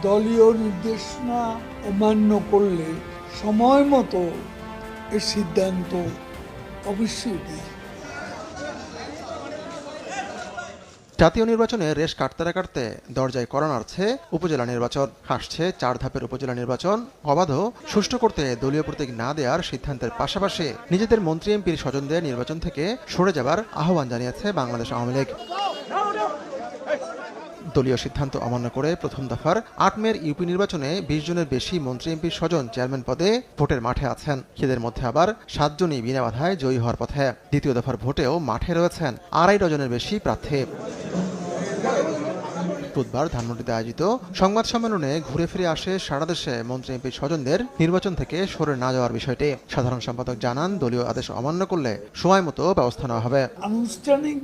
দলীয় নির্দেশনা অমান্য করলে সময় মতো এর সিদ্ধান্ত অবশ্যই নেয়। জাতীয় নির্বাচনে রেশ কাটতে দরজায় কড়া নাড়ছে উপজেলা নির্বাচন। হাসছে ৪ ধাপের উপজেলা নির্বাচন অবাধ সুষ্ঠু করতে দলীয় প্রতীক না দেওয়ার সিদ্ধান্তের পাশাপাশি নিজেদের মন্ত্রী এমপির স্বজনদের নির্বাচন থেকে সরে যাবার আহ্বান জানিয়েছে বাংলাদেশ আওয়ামী লীগ। দলীয় সিদ্ধান্ত অমান্য করে প্রথম দফার ৮ মের ইউপি নির্বাচনে ২০ জনের বেশি মন্ত্রী এমপির স্বজন চেয়ারম্যান পদে ভোটের মাঠে আছেন। এদের মধ্যে আবার ৭ জনই বিনা বাধায় জয়ী হওয়ার পথে। দ্বিতীয় দফার ভোটেও মাঠে রয়েছেন ২.৫ ডজনের বেশি প্রার্থী। বুধবার ধানমন্ডিতে আয়োজিত সংবাদ সম্মেলনে ঘুরে ফিরে আসে সারা দেশে মন্ত্রী এমপির স্বজনদের নির্বাচন থেকে সরে না যাওয়ার বিষয়টি। সাধারণ সম্পাদক জানান, দলীয় আদেশ অমান্য করলে সময় মতো ব্যবস্থা নেওয়া হবে। আনুষ্ঠানিক